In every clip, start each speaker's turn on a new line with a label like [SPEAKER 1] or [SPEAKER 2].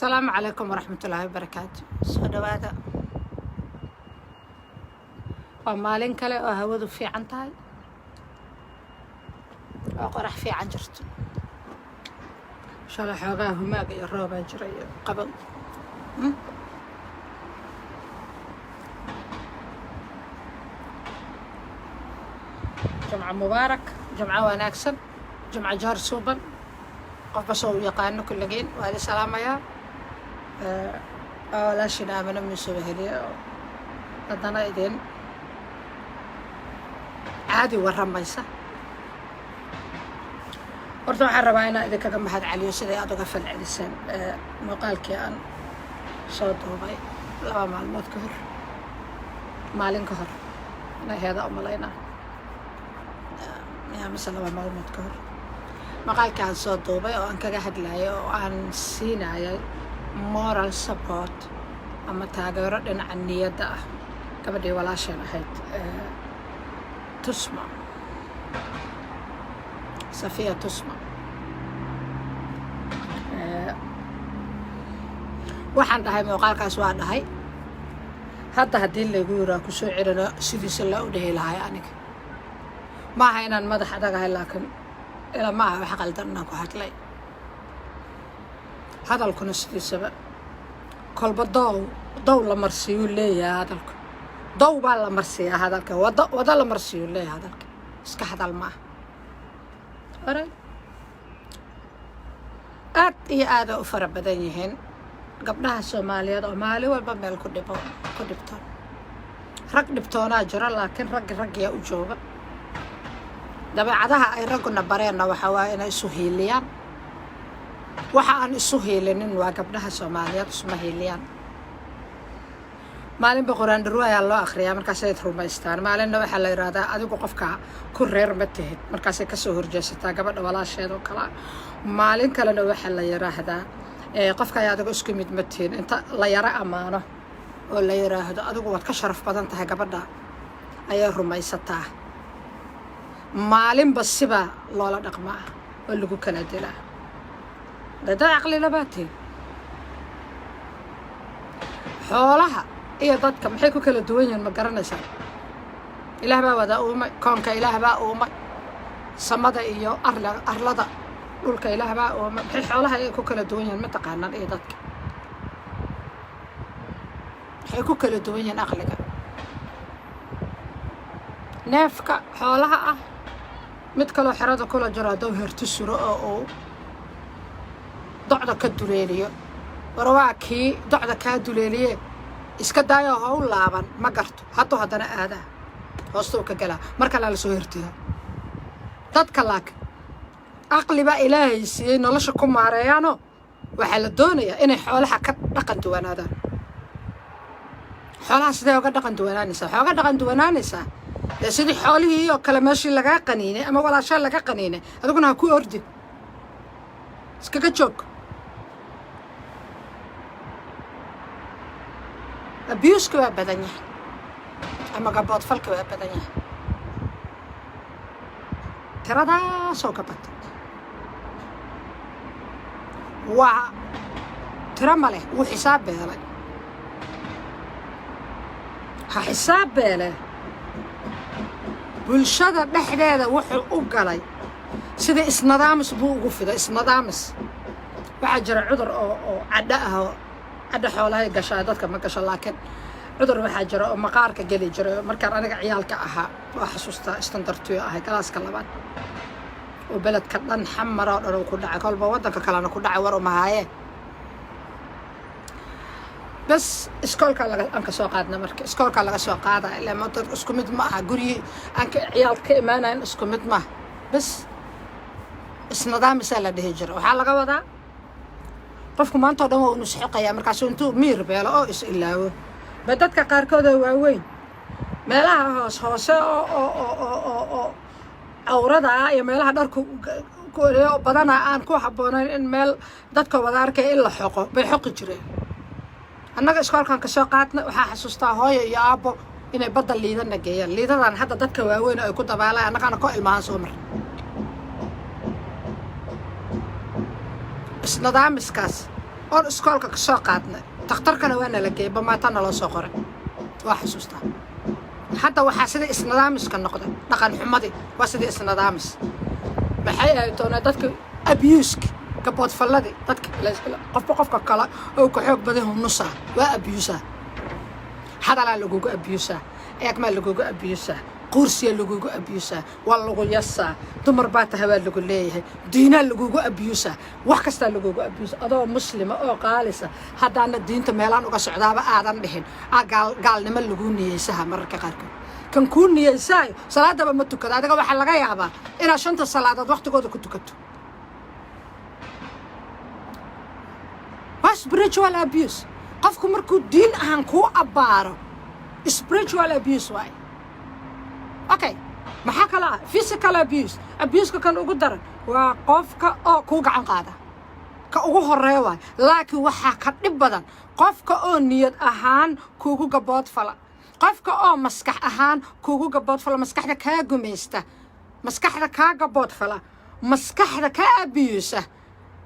[SPEAKER 1] السلام عليكم ورحمة الله وبركاته. صدوادا ومالين كلا وهودو في عنتاي وقرح في عنجرت شال حوغاه ما الروبا جري قبل جمعة مبارك، جمعة وناكسن، جمعة جار سوبن قف بصو يقانو كل جين وهذه سلامة يا لا شنا من مسوي هلي هذانا إذن عادي ورميسة ورتو حربا هنا إذا كم حد عليه سيدي أدو قفل عدسان مقال كيان صوت هواي لا معلومات كهر مالين كهر هذا أملينا يا مثلا معلومات كهر مقال كان صوت دوبي oo aan kaga hadlayo oo aan siinayo moral support ama taageero dhinaca niyadda ah gabadhii walaasheen ahayd tusma Safiya tusma waxaan dhahay muuqaalkaas waa dhahay hadda haddii lagu yiraa ku soo celino sidiisa la u dhahay lahay aniga maaha inaan madax adagahay laakiin إلا ما حقل درنا كهاتلي هذا الكنس سبب كل ضو لمرسيو لي هذا ضو بالمرسي هذا الك وضل لمرسيو لي هذا الك اسك هذا الماء أري هذا أفر بدنيهن قبلها الصومالية ومالي والبميل كدبتون رقدبتونا جرا لكن رق يا أجوبة dabeecadaha ay raguna bareenna waxa waa inay isu hiiliyaan waxa aan isu hiilinin waa gabdhaha Soomaaliyeed isma hiiliyaan maalinba quraan dhurwaya loo akhriyaa markaas ay rumaystaan maalinna waxa la yiraahdaa adigu qofka ku reer ma tihid markaas ay ka soo horjeesataa gabadha walaasheed oo kala maalin kalena waxa la yiraahdaa qofka ay adigu isku mid ma tihid inta la yara amaano oo la yiraahdo adigu waad ka sharaf badan tahay gabadha ayay rumaysataa maalin basiba loola dhaqmaa oo lagu kala dilaa dad aqli labaatay xoolaha iyo dadka maxay ku kala duwan yihiin ma garanaysaa ilaah baa wada uumay koonka ilaah baa uumay samada iyo arlada dhulka ilaah baa uumay maxay xoolaha ay ku kala duwan yihiin ma taqaanaan iyo dadka maxay ku kala duwan yihiin aqliga neefka xoolaha ah mid kale xirada kula jira doo hertu suro oo docda ka duleeliyo warwaakii docda ka duleeliye iska daayo hawl laaban ma garto haddana aada hoosto ka gala marka la soo hertiyo dadka laakiin aqli ba ilaahay siiyay nolosha ku maareeyano waxa la doonayaa inay xoolaha ka dhaqan duwanaadaan xoolaha sidee uga dhaqan duwanaanaysaa sidii xoolihii iyo kala meeshii laga qaniinay ama walaasha laga qaniinay aduguna ku ordi iskaga joog abuse waa badan yahay ama gabood falka waa badan yahay tiradaasoo ka batay waa tira ma leh wuu xisaab beelay ha xisaab beelay bulshada dhexdeeda wuxuu u galay sida isnadaamis buu ugu fiday isnadaamis waxa jira cudur oo cadda ah oo cadda xoolaha gashay dadka ma gasho laakiin cudur waxa jira oo maqaarka gali jiray markaan aniga ciyaalka ahaa waa xasuusta istandartiyo ahay galaaska labaad oo beledka dhan xamara oo dhan ku dhacay kolba wadanka kalena ku dhacay war uma haayeen بس إسكولك أنك سوقاتنا مركز إسكولك لغا سوقاتا إلا ما تد إسكوميت معها قري أنك عيالك إيمانا إسكوميت معها بس إسنظام مسألة دهجر وحالة وضع قفكم أنتو دمو نسحقيا مركز أنتو مير بيلا أو إس إلاوه بدأتك قاركودا واوين ميلاها هوسة أو عوردا يا ميلاها داركو بدانا آن كو حبونين إن ميل دادكو ودارك إلا حقو بيحقي جرين annaga iskoolkan ka soo qaadna waxa xasuustaa hooyo iyo aabo inay badda liidana geeyaan liidadan hadda dadka waaweyn ay ku dabaalaan annagana ko ilmahan soo mar isnadaamiskaas oon iskoolka ka soo qaadnay takhtarkana waa nala geeyey bamaata naloo soo qoray waa xasuustaa hadda waxaa sida isnidaamiska noqday dhaqan xumadii waa sidii isnidaamis maxay ahayd doonaa dadka abuuska gaboodfalladii dadka qofba qofka kale oo ka xoog badan nusaa waa abuusaa hadalaa lagugu abuusaa eegmaa lagugu abuusaa quursiya lagugu abuusaa waa lagu yasaa dumar baa tahay waa lagu leeyahay diinaa lagugu abuusaa wax kastaa lagugu abuusaa adoo muslima oo qaalisa haddaana diinta meelaan uga socdaaba aadan dhihin gaalnimo lagu niyeysaha mararka qaarkood kan kuu niyeysaayo salaadaba ma tukado adiga waxaa laga yaabaa inaad 5 salaadood waqtigooda ku tukato waa spiritual abuse qofku markuu diin ahaan kuu abbaaro spiritual abuse waay okay maxaa kale ah physical abuse kan ugu daran waa qofka oo kuu gacan qaada ka ugu horeeya waay laakiin waxaa ka dhib badan qofka oo niyad ahaan kuugu gabood fala qofka oo maskax ahaan kuugu gabood fala maskaxda kaa gumaysta maskaxda kaa gabood fala maskaxda kaa abuse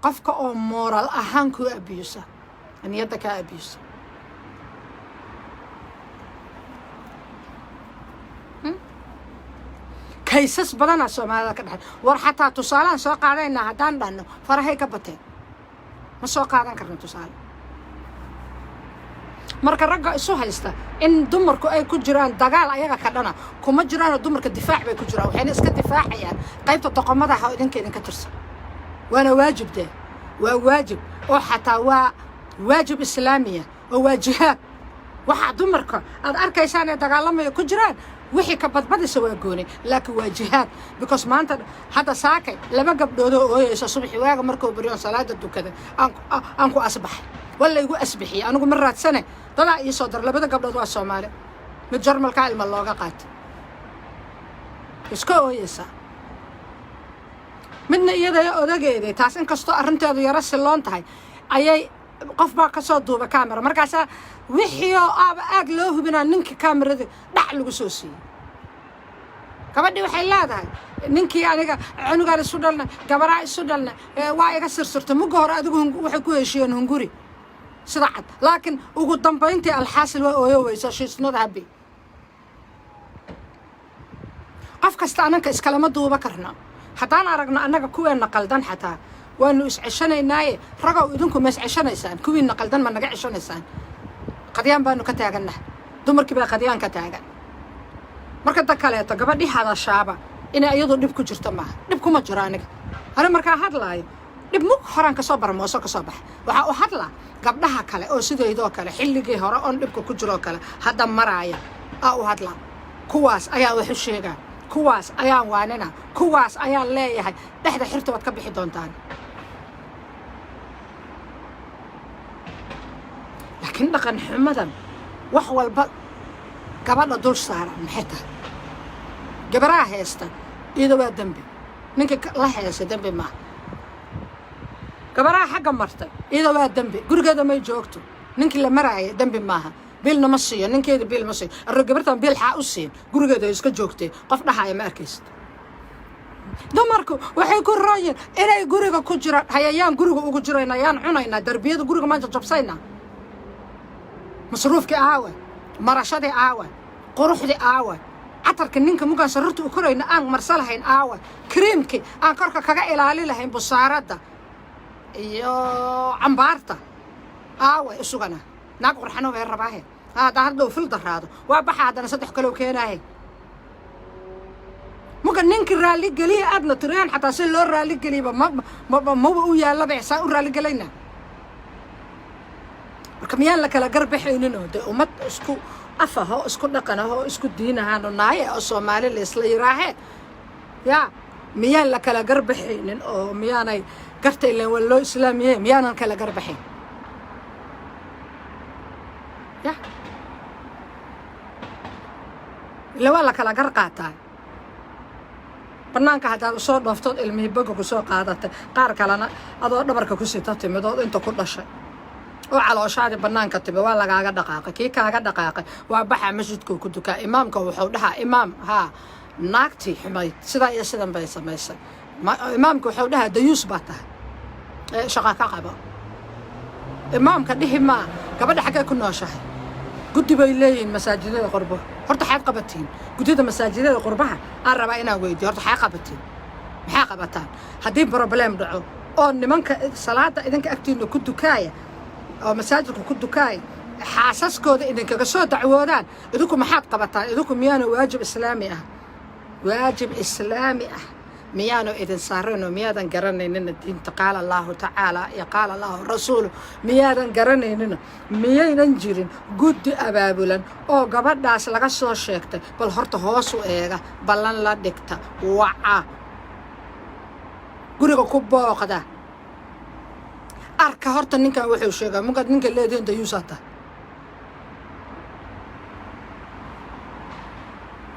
[SPEAKER 1] qofka oo moral ahaan kuu abuse niyadda kaa abuse kaysas badana Soomaalida ka dhaxay war xataa tusaalaan soo qaadayna hadaan dhahno farahay ka bateen ma soo qaadan karno tusaale marka ragga isu haysta in dumarku ay ku jiraan dagaal ayaga ka dhana kuma jiraan dumarka difaac bay ku jiraan waxayna iska difaacayaan qaybta doqomada ha idinka tirsan waana waajibde waa waajib oo xataa waa waajib islaamiya oo waajibaad waxa dumarka aad arkaysaan ee dagaalamaya ku jiraan wixii ka badbadisa waa gooni laakiin waa jihaad because maanta hadda saakay laba gabdhood oo ooyaysa subaxii waaga markuu bariyo salaada dukada aan ku asbaxay walla igu asbixiyay anigu ma raadsane dadaa ii soo dar labada gabdhood waa Soomaali mid Jarmalka ilma looga qaatay iska ooyaysa midna iyada odageeday taas in kasto arrinteedu yara siloon tahay ayay qof baa ka soo duuba kaamera markaas wixii oo aad loo hubinaa ninka kaamirada dhac lagu soo siiyay gabadhi waxay leedahay ninkii aniga cunugaan isu dhalna gabaraa isu dhalna waa iga sirsurta muga hore adigu waxay ku heshiiyeen hunguri sida cad laakiin ugu dambeyntii alxaasil waa ooyowaysa she's not happy qof kasta anaka iskalama duuba karna haddaan aragno annaga kuweena qaldan xataa waanu isceshanaynaaye ragow idinku ma isceshanaysaan kuwiina qaldan ma naga ceshanaysaan qadyaan baanu ka taagannahay dumarkii baa qadyaan ka taagan marka da kaleeto gabadhii hadashaaba inay iyadu dhib ku jirto maaha dhib kuma jiro aniga ana markaa hadlaayo dhib mug horaan kasoo barmooso kasoo baxa waxaa u hadlaa gabdhaha kale oo sidaydoo kale xilligii hore oon dhibka ku jiroo kale hadda maraaya aa u hadlaa kuwaas ayaa wax u sheegaa kuwaas ayaan waanina kuwaas ayaan leeyahay dhexda xirta waad ka bixi doontaan laakiin dhaqan xumadan wax walba gabadha dul saaran maxay tahay gabaraha heesta iyada waa dambi ninka la heesta dambi ma gabaraha xagga martay iyada waa dambi gurigeeda may joogto ninkii la maraayay dambi maaha biilna ma siiyo ninkeeda biil ma siiyo arro gabartan biil xaa u siin gurigeeda iska joogtay qof dhahaaya ma arkaysid dumarku waxay ku rooyeen inay guriga ku jiraan hayayaan guriga ugu jirayna yaan cunayna darbiyada guriga maanta jabsayna masruufkii aawa marashadii aawa quruxdii aawa catarka ninka mugaan sarurta u korayna aan marsalahayn aawa creamki aan korka kaga ilaali lahayn busaaradda iyo cambaarta aawa isugana naag qurxano way rabaahe hada hadda fil daraado waa baxa hadana 3 kilo keenahay muga ninka raali galiya aadna tiraan xataa si loo raali galiba ma u yaala bixsa u raali galayna marka miyaan la kala garbixaynin oo ummad isku afaho isku dhaqanaho isku diinahan naaya oo Soomaali la isla yiraahe ya miyaan la kala garbixaynin oo miyaanay gartay leen wallo islaamiyeen miyaanan kala garbixin ya lawa la kala gar qaataa banaanka hadaa soo dhooftood ilmihi baga ku soo qaadatay qaar kalena adoo dhabarka ku sita timidood inta ku dhashay oo calooshaadi banaanka tibe waa lagaaga dhaqaaqay kii kaaga dhaqaaqay waa baxa masjidku ku dukaa imaamka wuxuu dhahaa imaam ha naagti xumay sida iyo sidan bay samaysay imaamku wuxuu dhahaa dayuus baa tahay shaqa ka qaba إمام كده ما قبل حاجة كنا شاهد قد بيلين مساجد القربة هرت حاقبتين قد هذا مساجد القربة أربعة أنا ويدي هرت حاقبتين حاقبتان هدي بروبلم دعو أو نمانك صلاة إذا كأكتين كنت كاية أو مساجد كنت كاية حاسس كده إنك كسر دعوادان إذاكم حاقبتان إذاكم ميانو واجب إسلامي واجب إسلامي ميانو إذا صارنو ميادن قرنين إن الدين قال الله تعالى يقال الله رسوله ميادن قرنين إنه ميادن جيرين قد أبابلن أو قبل ناس لقى صور شيكته بل هرت هوسو إيجا بلن لا دكتا وعا قريقو كوبا وقدا أركا هرت نينكا وحيو شيكا مقد نينكا اللي دين ديوساتا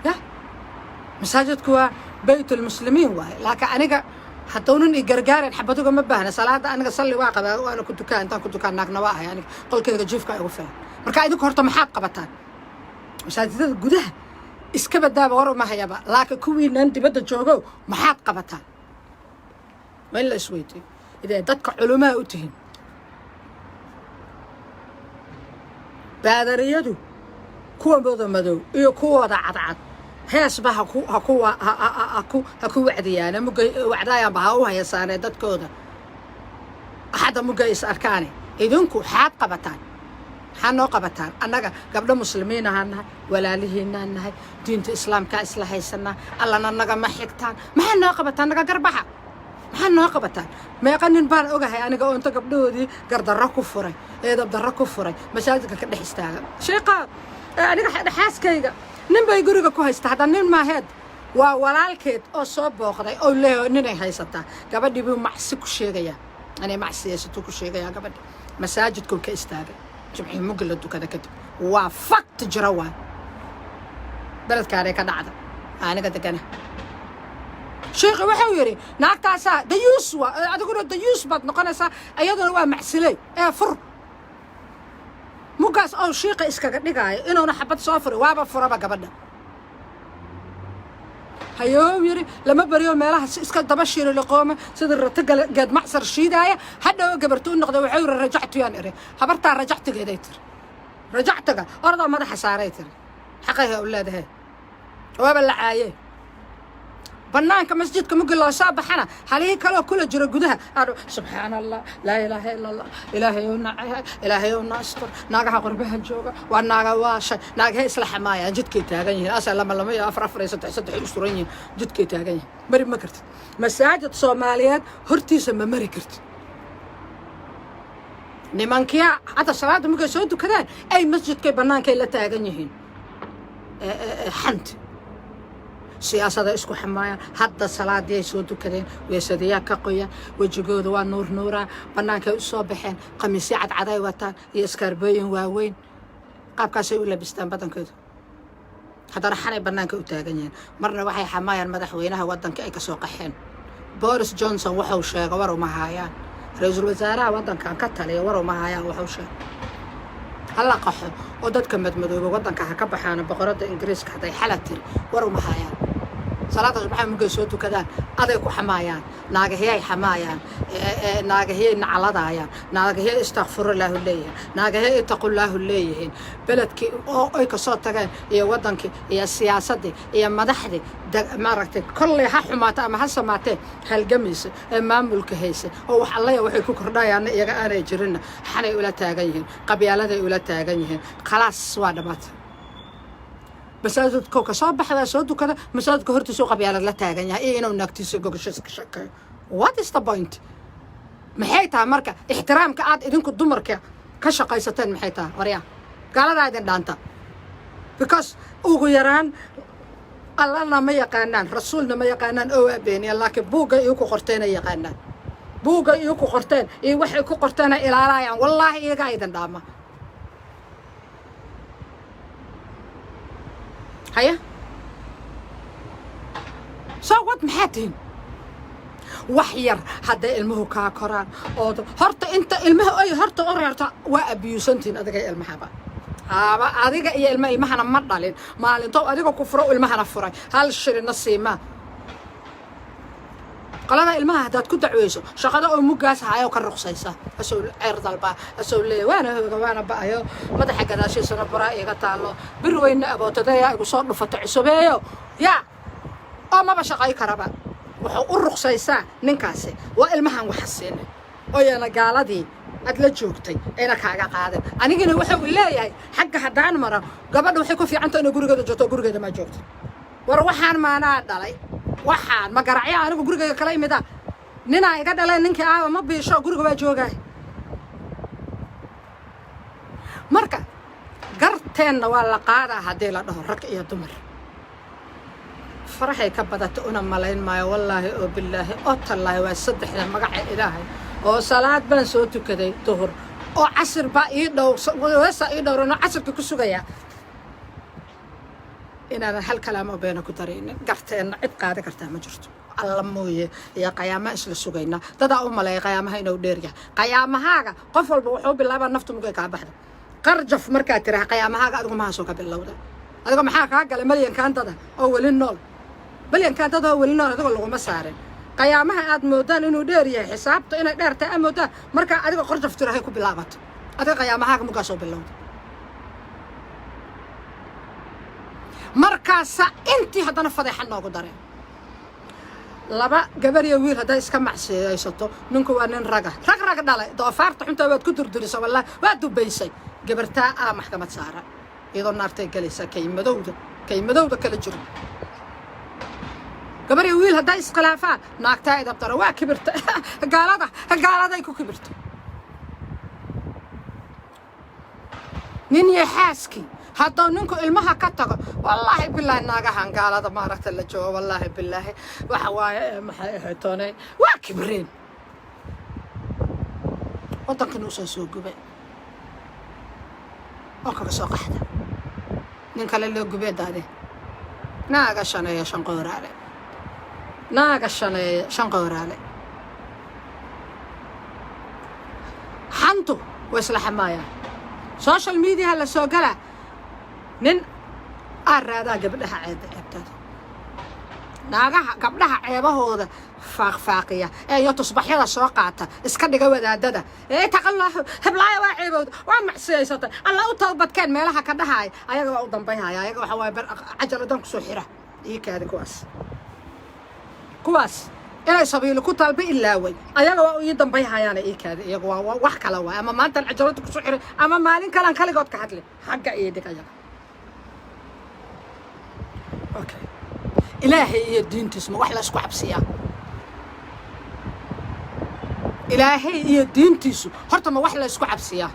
[SPEAKER 1] يا مساجد كوا بيت المسلمين واي لكن أنا حتونن يجرجارين حبتوك ما بهنا صلاة أنا صلي واقبة وأنا كنت كان ناقنواها يعني قل كذا جيفك أوفين مركايدك هرت محاقبتان مساجد الجودة إسكبت ده بورو ما هي بقى لكن كوي نندي بدأ جوجو محاقبتان ولا سويتي إذا دتك علماء أتهم بادريدو كوا بوضو مدو إيو كوا عد هاس بها هكو وعديانا مجا وعدايا بها وهي سانة دتكودا أحد مجايس أركاني إذنكو حاد قبتان حنو قبتان أنا قبل مسلمين هنا ولا لهن هنا دين الإسلام كإسلام سنة الله ننجا ما حكتان ما حنو قبتان نجا قربها ما حنو قبتان ما يقنن بان أوجه أنا قا أنت قبله دي قرد الركوفري إذا بدر الركوفري مشاهدك كده حستاج شيقة أنا حاس كيجا نبى يقولك كويس تحت ما هاد walaalkeed oo soo booqday oo leeyahay inay haysataa gabadhii buu macsi ku sheegaya anay macsiyeesto ku sheegaya gabadha masaajidku ka istaagay jimci mugla dukada kadib waa fakt jirawaan baladkaare ka dhacda aniga degana sheekhu wuxuu yiri naagtaasa dayuus waa adiguna dayuus bad noqonaysa ayaduna waa macsilay ee fur mugaas oo sheekha iskaga dhigaayo inuu xabad soo furo waaba furaba gabadha هيوم يري لما بريو مالها اسكا دبشير لقومه سيد الرتقل قد معصر شيدايه حدا قبرتون نقد وحير رجعت يان اري حبرتا رجعت قيديتر رجعتك ارضا مدح ساريتر حقيها اولادها وبلعايه بنانك مسجدك مقل لو صابحنا حاليه كلو كل جرى غدها سبحان الله لا اله الا الله الهي وناستر ناغها قربها جوغا وناغا واشا ناغها اصلح مايا جدكي تاغن اسا لما افر صدح اسرين جدكي تاغن مري ما كرت مساجد صوماليات هرتيس ما مري كرت نيمانكيا حتى صلاه مقل سو دكدان اي مسجدك بنانك لا تاغن يهين حنت سياسة إسكو حماية حتى الصلاة دي سودو كرين ويساديا كقوية وجيجود نور نورا بنانك الصبحين قميصي عداي واتان يسكربين واوين قاب كاسي ولا بستان بدن كده حتى رحاني بنانك وتاغنين مرة وحي حماية المدح وينها ودنك اي كسوقحين بوريس جونسون وحو شيغ ورو مهايان رئيس الوزراء ودنك كان كتالي ورو مهايان وحو شيغ هلا قحو ودadka madmadooba wadanka ha ka baxaan boqorada ingiriiska haday xalatir waru mahayaan salaada subax ma soo tukadaan aday ku xamaayaan naagahiyay xamaayaan naagahiyay nacladayaan naagahiyay astaghfirullah leeyahay naagahiyay taqullah leeyahay baladkii oo ay ka soo tageen iyo wadankii iyo siyaasadii iyo madaxdii maaragtay kulli ha xumaata ama ha samaatee halgamaysa maamulka haysa oo wax alla waxay ku kordhayaan iyaga aanay jirin xanay ula taagan yihiin qabyaalada ula taagan yihiin خلاص وادمات مساجد كوكا صباح هذا سود وكذا مساجد كهرتي سوق بيالا لا تاغن اي انو ناكتي سوق شك وات از ذا بوينت محيتها marka احترامك aad idinku dumarka ka shaqaysateen maxaytaa wariya gaalada dhaanta because ugu yaraan allana ma yaqaanaan rasuulna ma yaqaanaan oo abeeni laakiin buuga iyo ku qorteen ay yaqaanaan buuga iyo ku qorteen iyo waxay ku qorteen ilaalayaan wallahi iyaga aydan dhaama هيا صوت محاتين وحير هذا المه كاكران أو هرت أنت المه أي هرت أريرت وأبيوسنتين أدقى المحبة أدقى إيه المه أنا مرضلين ما لين تو أدقى كفر المه أنا فري هل الشر النصي ما qolada ilmaha haddaad ku dacweyso shaqada oo muggaas hayo ka ruqsaysa asoo ceer dalba asoo leey waana baayo madaxa gadaashiisana baraa iga taalo bir weyn abootadaya igu soo dhufato cusubeeyo yaa oo maba shaqay karaba wuxuu u ruqsaysaa ninkaasi waa ilmahan waxa siinay oo yana gaaladii ad la joogtay ayna kaaga qaadan anigana waxa uu leeyahay xagga hadaan maro gabadha waxay ku fiicantahay in gurigeeda joogto gurigeeda ma joogto war waxaan maanaa dhalay waxaan ma garacyo anigu gurigeeda kala imida nina iga dhalay ninkii aaba ma biisho guriga waa joogay marka garteenna waa la qaadaa haddii la dhaho rag iyo dumar faraxay ka badato una malayn maayo wallaahi oo billaahi oo tallaahi waa saddexda magaca ilaahay oo salaad baan soo tukaday duhur oo casir baa ii dhow weesa ii dhowrano casirka ku sugaya inaan hal kalaam oo beena ku daraynin garteenna cid qaadi kartaa ma jirto alla mooye iyo qayaama isla sugayna dadaa u maleeya qayaamaha inuu dheeryahay qayaamahaaga qof walba wuxuu bilaabaa naftu mugay kaa baxda qarjaf markaa tiraha qayaamahaaga adigu mahaasoo ka bilowda adiga maxaa kaa galay malyankaan dada oo weli nool malyankaan dada oo weli nool adigoo laguma saarin qayaamaha aad moodaan inuu dheer yahay xisaabta inay dheer tahay aad moodaan markaa adiga qarjaf tirahay ku bilaabato adiga qayaamahaaga mugaasoo bilowda markaasa intii haddana fadeexa noogu dareen laba gabar iyo wiil hadday iska macsiiyaysato ninku waa nin rag dhalay doofaarta xuntaa waad ku durdurisa wallaahi waa dubaysay gabartaa aa maxkamad saara iyadoo naartay galaysaa kaymadowda kala jiro gabar iyo wiil hadday iskhilaafaan naagtaa idabtara waa kibirta gaaladay ku kibirta nin iyo xaaskii hadduu ninku ilmaha ka tago wallaahi bilaahi naagahan gaalada maaragta la joogo wallaahi bilaahi waxa waaye maxay ahayd toonay waa kibreen waddankan uu soo gubay oo kaga soo qaxda nin kale loo gubay daade naaga shaneeya shan qowraale xantu way isla xamaayaan social media la soo galaa nin araadaa gabdhaha ceebtada naagaha gabdhaha ceebahooda faaqfaaqiya ee iyo tusbaxyada soo qaata iska dhiga wadaadada ee taqallahu hablaaya waa ceebowda waa macsiyaysatay alla u toobadkeen meelaha ka dhahaay ayaga waa u dambayhaya ayaga waxa waaye cajaladan ku soo xira iyo kaadi kuwaas inay sabiilo ku talba ilaaway ayaga waa ii dambayhayaan ii kaadi iyaga waa wax kala waa ama maanta cajalada ku soo xiray ama maalin kale kaligood ka hadlay xagga iyo dhigaya okay ilaahay iyo diintiisma wax la isku xabsiyaa ilaahay iyo diintiisu horta ma wax la isku xabsiyaa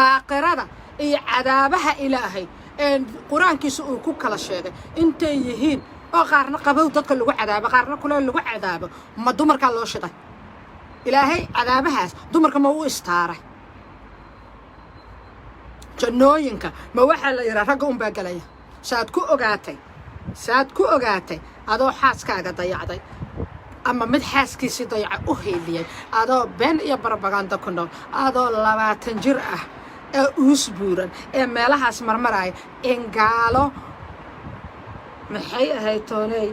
[SPEAKER 1] aakhirada iyo cadaabaha ilaahay ee quraankiisa uu ku kala sheegay intay yihiin oo qaarna qabow dadka lagu cadaabo qaarna kuleel lagu cadaabo ma dumarka loo shiday ilaahay cadaabahaas dumarka ma uu istaaray jannooyinka ma waxa la yiraahdaa ragga un baa galaya saad ku ogaatay adoo xaaskaaga dayacday ama mid xaaskiisii dayaca u heeliyay adoo been iyo barbaganda ku nool adoo 20 jir ah ee uus buuran ee meelahaas marmaraya in gaalo maxay ahayd toonay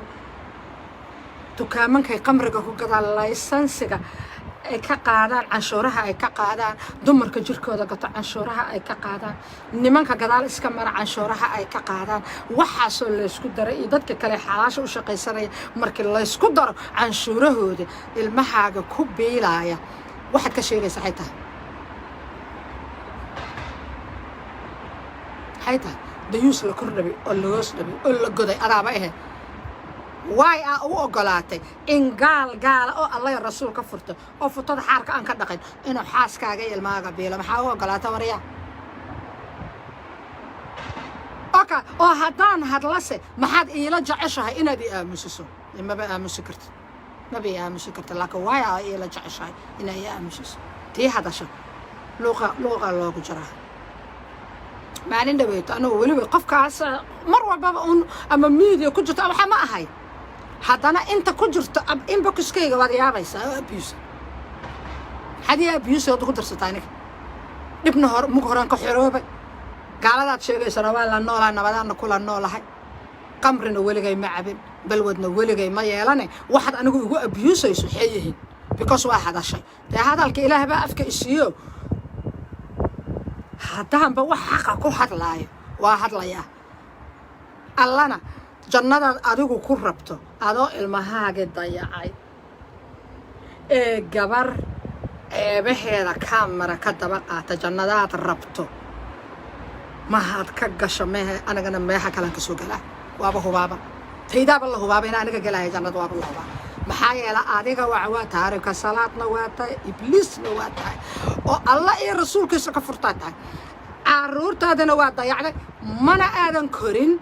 [SPEAKER 1] dukaamanka qamriga ku gadaan laysansiga ay ka qaadaan canshuuraha ay ka qaadaan dumarka jirkooda gato canshuuraha ay ka qaadaan nimanka gadaal iska mara canshuuraha ay ka qaadaan waxaasoo la isku daray iyo dadka kale xalaasha u shaqaysanaya markii la isku daro canshuurahooda ilmahaaga ku biilaya waxaad ka sheegaysaa waxay tahay dayuus la kordhabay oo la hoos dhabay oo la goday adaaba ahayd waay aa u ogolaatay in gaala oo alla iyo rasuul ka furto oo futada xaarka aan ka dhaqin inuu xaaskaaga iyo ilmahaaga biilo maxaa u ogolaata waryaa oo haddaan hadlase maxaad iila jeceshahay inaad i aamusiso maba aamusi karta laakiin waay aa iila jeceshahay inaad i aamusiso tii hadasha luuqa loogu jiraa maalin dhaweeto anuu weliba qofkaas mar walbaba ama media ku jirto waxa ma ahay haddana inta ku jirto inboxkayga waad yaabaysaa oo abuse hadii abuse oo ku darsataa aniga dhibna mug horaan ka xiroobay gaaladaad sheegaysana waa la noolaa nabadaana kula noolahay qamrina weligay ma cabin balwadna weligay ma yeelane waxaad anigu igu abusayso xeeyihiin because waa hadashay dee hadalka ilaahay baa afka isiiyo haddaanba wax xaqa ku hadlaayo waa hadlayaa allana jannadaad adigu ku rabto adoo ilmahaaga dayacay ee gabar ceebaheeda kaamara ka daba qaata jannadaad rabto mahaad ka gasho mehe anigana meeha kalaan ka soo galaa waaba hubaaba taydaaba la hubaaba ina aniga galaya jannada waaba la hubaaba maxaa yeela adiga waa taarika salaadna waa tahay ibliisna waa tahay oo allah iyo rasuulkiisa ka furtaa tahay caruurtaadana waa dayacday mana aadan korin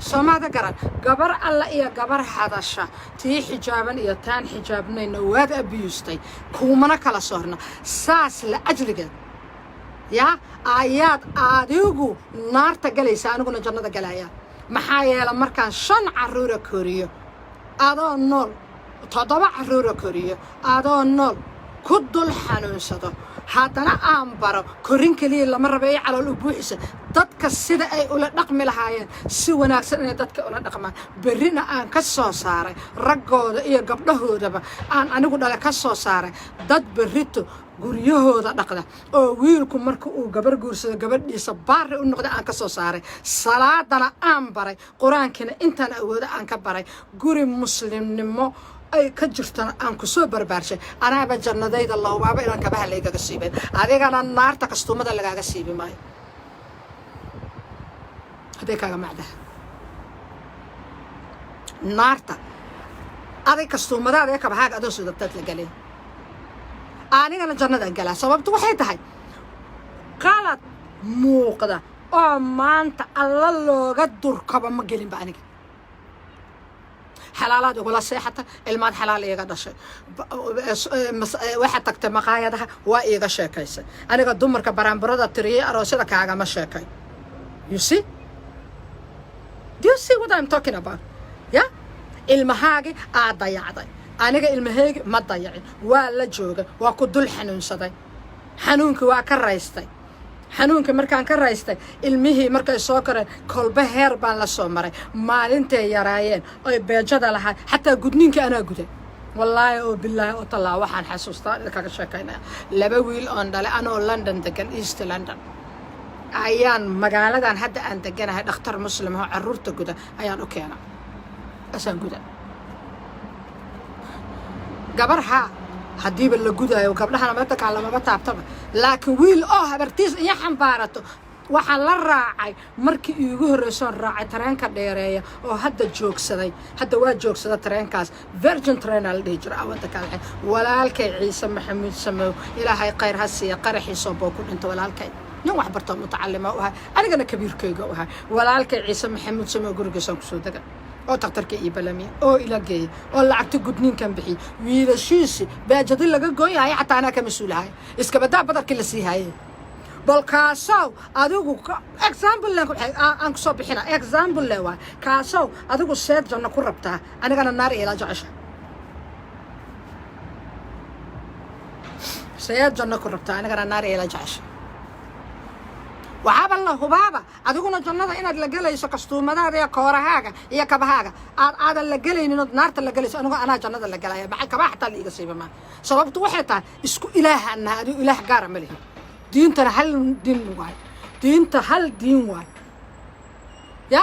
[SPEAKER 1] soomada garan gabar alla iyo gabar hadasha tii xijaaban iyo taan xijaabnayna waad abiyustay kuumana kala soorna saas la ajligeed yaa ayaad adigu naarta galaysa aniguna jannada galaya maxaa yeela markaan 5 caruura koriyo adoo nool 7 caruura koriyo adoo nool ku dul xanuunsado haddana aan baro korin kaliya lama rabo ay calool u buuxisa dadka sida ay ula dhaqmi lahaayeen si wanaagsan inay dadka ula dhaqmaan berrina aan ka soo saaray raggooda iyo gabdhahoodaba aan anigu dhale ka soo saaray dad berrito guryahooda dhaqda oo wiilku marka uu gabar guursado gabadhiisa baari u noqda aan ka soo saaray salaadana aan baray quraankina intaan awooda aan ka baray guri muslimnimo ay ka jirtaan aan ku soo barbaarshay anaaba jannadayda allah waaba inaan kabaha laygaga siibeen adigana naarta kastuumada lagaaga siibi maayo haday kaaga macdaha naarta aday kastuumadaada ee kabahaaga adoo sudabtaad la galeen anigana jannadaan galaa sababtu waxay tahay qalad muuqda oo maanta alla looga durkaba ma gelinba aniga حلالات ولا صحة الماد حلال إيجا دشة واحد تكتب مقايدها وإيجا شاكيس أنا قد دمر كبران برادة تريه أروسيدا كاغا ما شاكي you see do you see what I'm talking about yeah المهاجي ضيعضي أنا قا المهاجي ما ضيعين ولا جوجا وكدول حنون صدي حنونك وكريستي حنونك مركان كرايستay ilmihii markay soo koreen kolba heer baan la soo maray maalintay yaraayeen oo beejada lahaa xataa gudniinka ana guday wallaahi oo billaahi oo talaa waxaan xasuustaa kaga sheekaynaa laba wiil oo dhalay anoo London degan East London ayaan magaaladan hadda aan deganahay dhakhtar muslim oo caruurta guda ayaan u keenay asaan guda gabarha هديب اللي جودة وقبلها أنا ما تكلم ما بتعبتها لكن ويل هبرتيز يحن بارته وحن الراعي مركي يجوه رسول راعي ترين كديرية أو هذا جوك سدي هذا واحد جوك سدا ترين كاس فيرجن ترين اللي يجرى أو تكلم ولا الكي عيسى محمد سمو إلى هاي قير هسي قرح يصابوك أنت ولا الكي نوع حبرته متعلمة وها أنا جنا كبير كيجا وها ولا الكي عيسى محمد سمو جورج سانكسودك أو تقدرك إيبلامي أو إلى جاي أو لعبت جودنين كان بحي وإذا شيسي بجد اللي جاي هاي حتى أنا كمسؤول هاي إسكبدا بدر كل شيء هاي بالكاسو أدوكو إكزامبل لكم أنكسو بحنا إكزامبل لوا كاسو أدوكو سيد جمنا كربتها أنا كان النار إلى جعشة سيد جمنا كربتها أنا كان النار إلى جعشة وعاب الله بابا أدوكنا جنة إن اللجلة يسكستو ماذا يا كورهاجا يا كبهاجا هذا اللجلة إنه نار اللجلة أنا جنة اللجلة مع كباح تلي يصيب ما سبب توحدها إسكو إله أن هذا إله جار مليه دين ترى هل دين واحد دين تهل دين واحد يا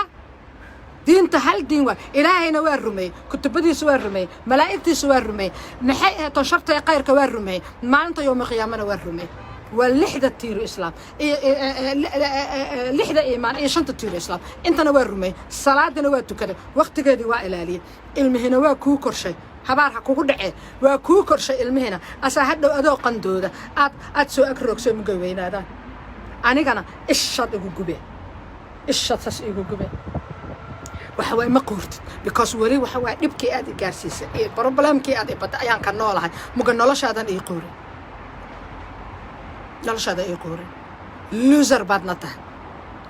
[SPEAKER 1] دين تهل دين واحد إلهي نوار رمي كنت بدي سوار رمي ملائكتي سوار رمي محي تشرت يا قير كوار رمي ما أنت يوم القيامة نوار رمي واللحدة تيرو إسلام لحدة إيمان إيه شنطة تيرو إسلام أنت نوار رمي صلاة نوار تكذب وقت كذي وإلالي المهنة وكوكر شيء حبارها كودعة وكوكر شيء المهنة أساعد أدو قندودة أتسو أكروك سو مجوين هذا أنا كنا إيشات يجوبه إيشات ساس يجوبه وحوي مقورت because ولي وحوي نبكي أدي كارسيس إيه بروبلم كي أدي بس أيام كنا لها ممكن نلاش هذا يقوري نلاش هذا يقوري لوزر بعدنا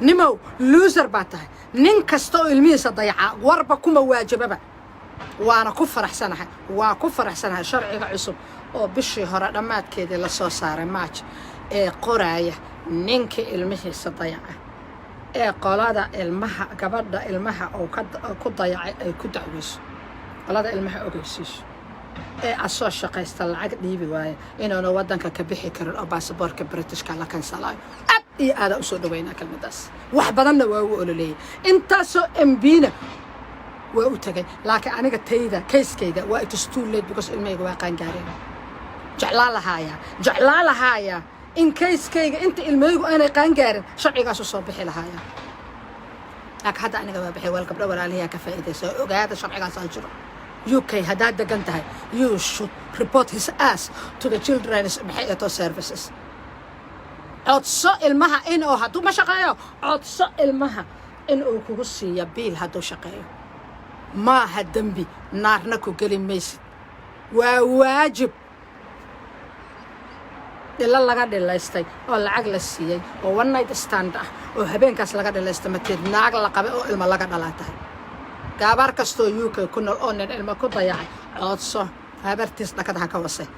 [SPEAKER 1] نمو لوزر بعده ننكستو الميس ضيعة وربكم واجبة بقى وأنا كفر حسنها وكفر حسنها شرعي عصب أو بشي هراء لما كده لصو صار ماتش قراية ننك المهي صديعة ee qolada ilmaha gabadha ilmaha oo ku dayacay ay ku dacweyso qolada ilmaha ogeysiiso ee asoo shaqaysta lacag dhiibi waaye inaanu waddanka ka bixi karin oo baasaboorka britishka la kansalaayo aad iyo aada usoo dhaweynaa kelmadaas wax badanna waa u ololeeyay intaasoo mbina waa u tagay laakiin aniga tayda kayskayda waa it is too late because ilmahayga waa qaangaareen jeclaa lahaaya in kayskayga inta ilmahaygu aanay qaangaarin sharcigaas u soo bixi lahaaya laakiin hadda aniga waa bixi wal gabdho walaalihiyaa ka faa'iidaysa ogaada sharcigaas aa jiro UK haddaad degan tahay you should report his ass to the children's services codso ilmaha in oo hadduu ma shaqeeyo codso ilmaha in uu kugu siiya biil hadduu shaqeeyo maaha dembi naarna ku geli maysid waa waajib ila laga dhilaystay oo lacag la siiyey oo one night stand ah oo habeenkaas laga dhilaystay mateed naag la qabay oo ilmo laga dhalaa tahay gabar kastoo UK ku nool oo nin ilmo ku dayacay codso habartiis dhakada ha ka wasay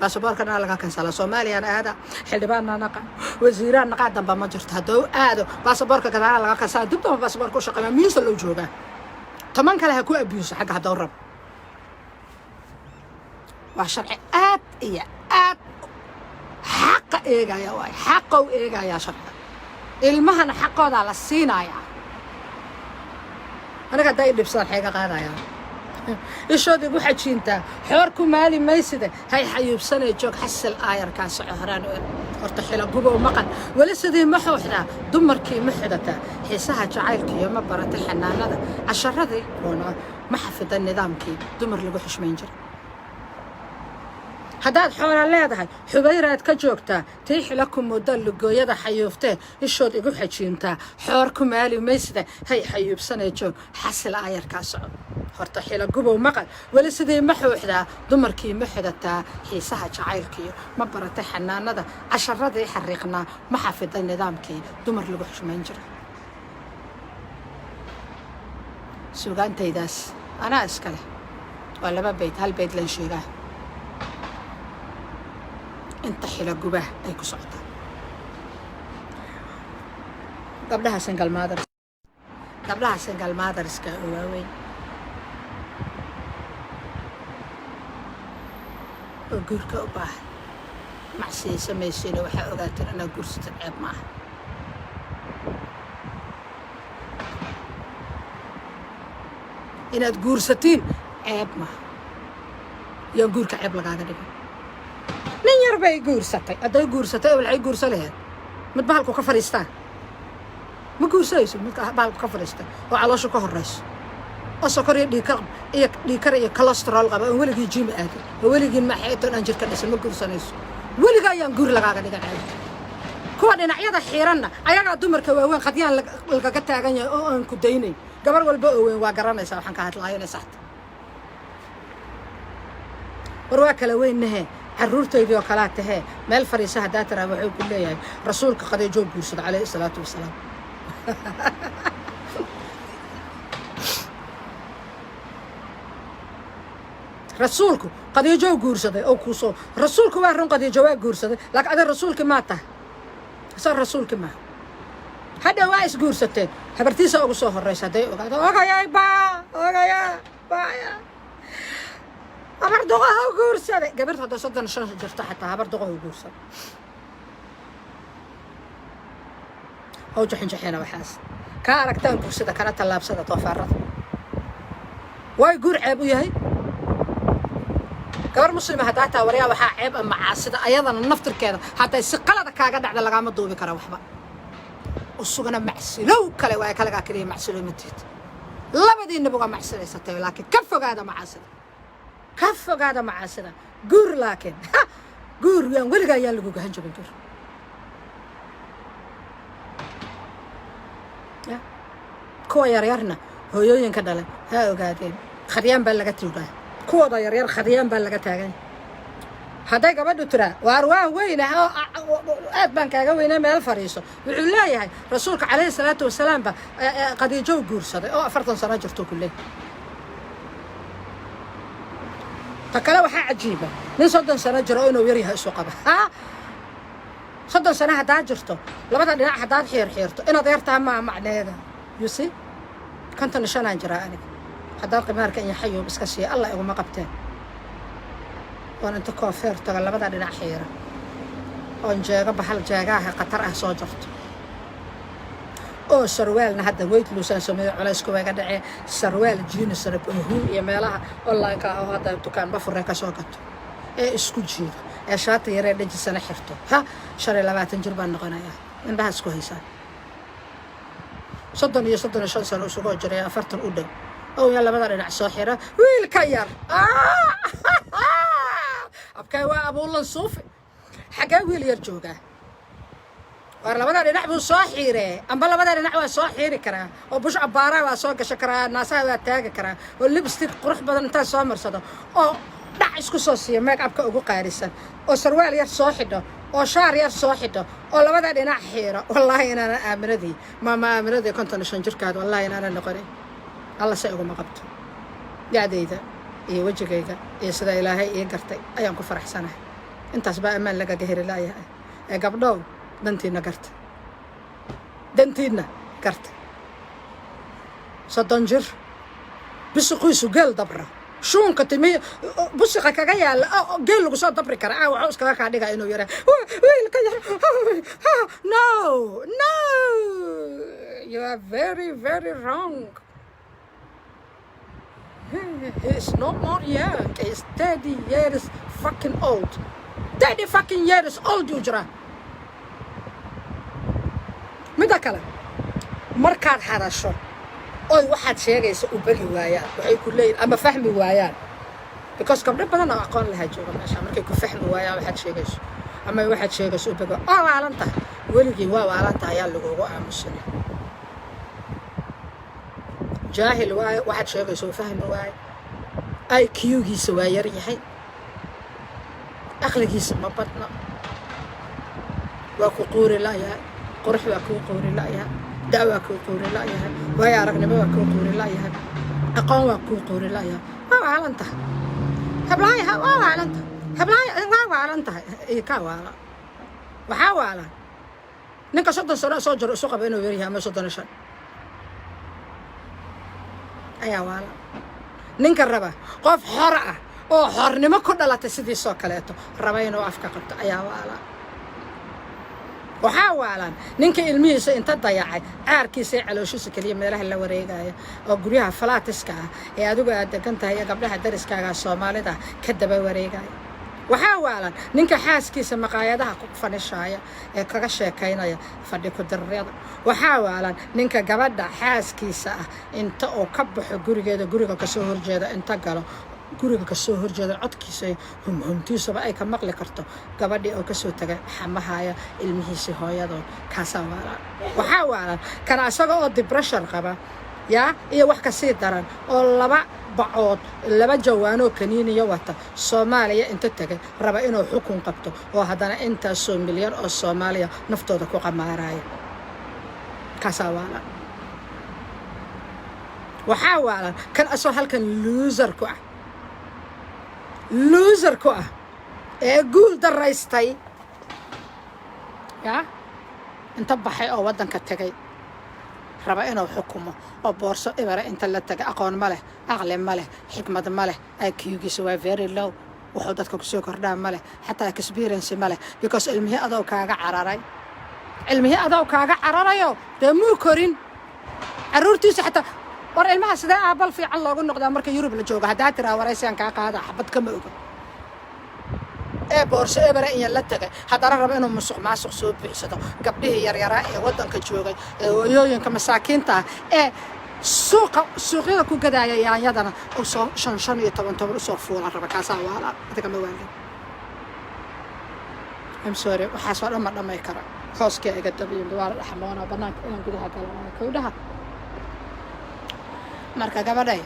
[SPEAKER 1] baasaboorkana laga kansala Soomaaliyana aada xildhibaanna naqa wasiiraan naqa damba ma jirto hadduu aado baasaboorka gadaala laga kansala dibta baasaboorka u shaqeeya miisa loo joogaa toban kale ha ku abuse xagga hadduu rab waa sharci aad iyo aad xaqa eegaya waay xaqow eegaya sharci ilmahana xaqooda la siinayaa anaga day dhibsan xeega qaadaya ishoodii ku xajiintaa xoor ku maali mayside hay xayuubsanay joog xasil aayarkaa soco horaan horta xila gubow maqan weli sidii ma xuuxdaa dumarkii ma xidataa xiisaha jacaylkiiyo ma baratay xanaanada casharadii oona ma xafida nidaamkii dumar lagu xushmayn jiray haddaad xoola leedahay xubayraad ka joogtaa tii xila ku muddo lugooyada xayuuftee ishood igu xajiintaa xoor ku maali maysida hay xayuubsanay joog xasil aayarkaa soco horta xila gubow maqal weli sidii ma xuuxdaa dumarkii ma xidataa xiisaha jacaylkiiyo ma baratay xanaanada casharadii xariiqnaa ma xafida nidaamkii dumar lagu xushmayn jira suugaantaydaas anaa iskale waa laba bayd hal bayd lan sheegaa inta xila gubah ay ku socotaa gabdhaha single motherska oo waaweyn oo guurka u baahan macsiya samaysayna waxaa ogaateen inaa guursata ceeb maaha inaad guursatiin ceeb maaha yaan guurka ceeb lagaaga dhigin nin yar bay guursatay hadday guursatay waxay guursan lahayd mid bahalku ka fadhiistaan ma guursanayso mid bahalku ka fadhiistay oo caloosha ka horeyso oo sokor iyo dhiikar iyo cholesterol qaba oo weligii jim aadin oo weligii maxaytoon aan jirka dhisan ma guursanayso weligaa ayaan guur lagaaga dhigan ceeb kuwa dhinacyada xiiranna ayagaa dumarka waaweyn qadyaan lagaga taagan yahay oo aan ku daynayn gabar walba oo weyn waa garanaysaa waxaan ka hadlaayo inay saxta war waa kala weynnahe carruurtaydii oo kalaa tahee meel fariisa haddaa tiraa wuxuu ku leeyahay rasuulka qadiijoo guursada calayhi salaatu wasalaam rasuulku qadiijoo guursaday oo kuusoo rasuulku waa run qadiijo waa guursaday laakiin aday rasuulki maa tahay asoo rasuulki maa hadha waa isguursateen habartiisa ugu soo horraysa hadday ogaado ogayay baaya habar duqaha u guursaday gabadh hadda 35 jirta xataa habar duqaha u guursaday oo jaxina waxaas ka aragtaan guursada kana tallaabsada toofaarada way guur ceeb u yahay gabar muslima haddaa taa waryaa waxaa ceeb macaasida ayadana naftirkeeda hadday si qalada kaaga dhacda lagama duubi kara waxba usugana macsilow kale waa kalaga kaliya macsilow mateed labadiinaba waa macsilaysatay laakiin ka fogaada macaasida guur laakiin guur yaan weligaa ayaan lagu gahan jabin guur kuwa yaryarna hooyooyinka dhalay ha ogaadeen khadyaan baa laga tuugaa kuwooda yaryar khadyaan baa laga taagan hadday gabadhu tiraa waar waan weynah oo aad baan kaaga weynaa meel fadhiiso wuxuu leeyahay rasuulka calayhi salaatu wasalaam ba qadiijo guursaday oo 40 sano jirto kulley ta kale waxaa cajiiba nin 30 sano jiro inuu yar yahay isu qaba soddon sano haddaad jirto labada dhinac haddaad xiirxiirto inaad yartaha maa macneeda you see konton iyo shanaan jiraa aniga haddaad qimaarka iyo xayuub iska siiya allah iguma qabteen oon inta koofeer taga labada dhinac xiira oon jeego bahal jeegaaha khatar ah soo jarto oo sarwaalna hadda weyd luusaan sameeyo culaysku waga dhacee sarwaal jiinisana boohuun iyo meelaha online-ka ah oo hadda dukaan bafuree ka soo gato ee isku jiido ee shaati yaree dhajisana xirto ha 25 jir baan noqonayaa indhaha isku haysaan 35 sano isugu jiray 40 u dhow oo ya labada dhinac soo xira wiilka yar abkay waa abuulan suufi xagee wiil yar joogaa war labada dhinac buu soo xiiree amba labada dhinac waa soo xiiri karaa oo bush abaaraa waa soo gasho karaa naasaha waa taagi karaa oo lipstick qurux badan inta soo marsado oo dhac isku soo siiyo make upka ugu qaarisan oo sarwaal yar soo xidho oo shaar yar soo xidho oo labada dhinac xiiro wallahi inaana aaminadii maama aaminadii 55 jirkaad wallahi inaana noqonay alla say uguma qabto yaadayda iyo wajigayga iyo sida ilaahay ii gartay ayaan ku faraxsanahay intaas baa amaan laga gahiri laayahay ee gabdhow dantiina garta soddon jir bisuqiisu geel dabra shuunka timi busiqa kaga yaala geel lagu soo dabri kara waxuu iskaga kaa dhigaa inuu yara wiilka yar no you are very very wrong. He's no more young. He's 30 years fucking old. 30 fucking years old you jira. Mida kale markaad hadasho oo waxaad sheegayso u bari waayaan waxay ku leeyihiin ama fahmi waayaan because gabdho badan oo aqoon lahaa jooga meesha markay ku fahmi waayaan waxaad sheegayso ama waxaad sheegayso u bago waalanta weligii waa waalanta ayaa lagugu aamusanay jaahil waayo waxaad sheegayso fahmi waayo IQ-giisa waa yar yahay aqligiisa ma badna waa ku quuri laayahay qurux waa ku quuri laayahay daawa ku quuri laayahay way aragnimo waa ku quuri laayahay aqoon waa ku quuri laayahay waa waalanta hablaha waa waalanta ka waala waxa waala ninka 30 sano soo jiro soo qaba inuu yar yahay ama 35 ayaa waala ninka raba qof xor ah oo xornimo ku dhalatay sidii soo kaleeto raba inuu afka qabto ayaa waala waxaa waalan ninka ilmihiisa inta dayacay caarkiisa calooshiisa kaliya meelaha la wareegaya oo guryaha falaatiska ah ee adigu aad degan tahay gabdhaha dariskaaga Soomaalida ka daba wareegaya waxaa waalan ninka xaaskiisa maqaayadaha ku fanishaaya ee kaga sheekaynaya fadhi ku darreeda waxaa waalan ninka gabadha xaaskiisa ah inta oo ka baxo guriga ka soo horjeeda inta galo guriga ka soo horjeeda codkiisa humtiisaba ay ka maqli karto gabadhii oo ka soo tagay xamahaya ilmihiisa hooyadood kaasa waalan waxaa waalan kana asaga oo depression qaba yaa iyo wax ka sii daran oo laba bacood laba jawaano kaniiniyo wata Soomaaliya inta tagay raba inuu xukun qabto oo haddana inta soo milyan oo Soomaaliya naftooda ku qamaaraya kaasa waalan waxaa waalan kan asoo halkan loser ku ah ee guul daraystay yaa inta baxay oo wadanka tagay raba inuu xukumo oo boorso ibara inta la tagay aqoon ma leh aqli ma leh xikmad ma leh IQ-giisa waa very low wuxuu dadka ku soo kordhaa ma leh xataa experience ma leh because ilmihi adoo kaaga cararayo demu korin caruurtiisa xataa war ilmaha sida aabal fiican loogu noqdaa marka Yurub la joogo hadaa tiraa waraysan ka qaada xabad kama oga ee boorso ebara in la tagay hadana raba inuu musuq soo bixisado gabdhihii yaryara ee wadanka joogay ee hooyooyinka masaakiinta ee suuqyada ku gadaaya yaanyadana oo soo 15 soo fuula raba kaasa waala adiga ma waalin I'm sorry waxa soo dhamay kara hooska iga dabiin waa xamoona banaanka inaan gudaha galno kowdaha marka gabadhay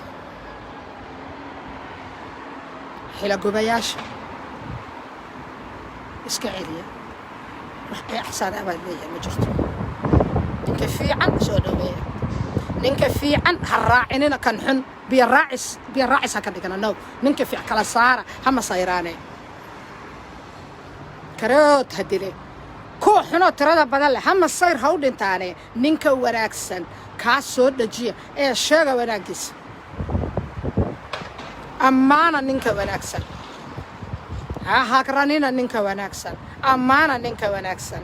[SPEAKER 1] xila gubayaasha iska celiya wax ay axsaan abad leeyahay ma jirto ninka fiican soo dhaweeya ninka fiican ha raacinina kan xun biya raacis ha ka dhigana no ninka fiican kala saara hama sayraane karoot hadile kuwa xunoo tirada badan leh hama sayr ha u dhintaane ninka wanaagsan kaa soo dhajiya ee sheega wanaaggiisa ammaana ninka wanaagsan ha hagranina ninka wanaagsan ammaana ninka wanaagsan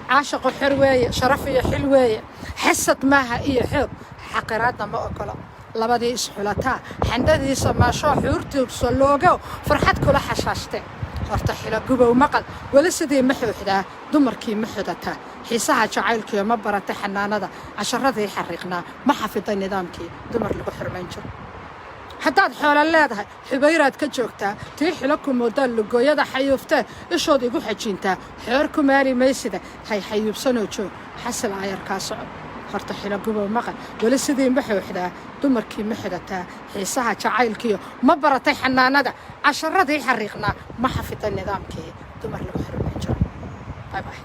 [SPEAKER 1] caashaqo xir weeye sharaf iyo xil weeye xasad maaha iyo xoog xaqiraadna ma ogolo labadii isxulataa xandhadiisa maashoo xuurtiisa loogo farxad kula xashaashte horta xilo gubow maqal weli sidii ma xuuxdaa dumarkii ma xudataa xiisaha jacaylkiyo ma baratay xanaanada casharadii xariiqnaa ma xafiday nidaamkii dumar lagu xurmayn jiro haddaad xoolo leedahay xubayraad ka joogtaa tii xilo ku moodaa lugooyada xayuuftee ishood igu xajiintaa xoor ku maari maysida hay xayuubsanoo joog xasil aayarkaa soco horta xilo gubow maqal weli sidii ma xuuxdaa dumarkii ma xudataa xiisaha jacaylkiyo ma baratay xanaanada casharadii xariiqnaa ma xafiday nidaamkii dumar lagu xurmayn jiro bye bye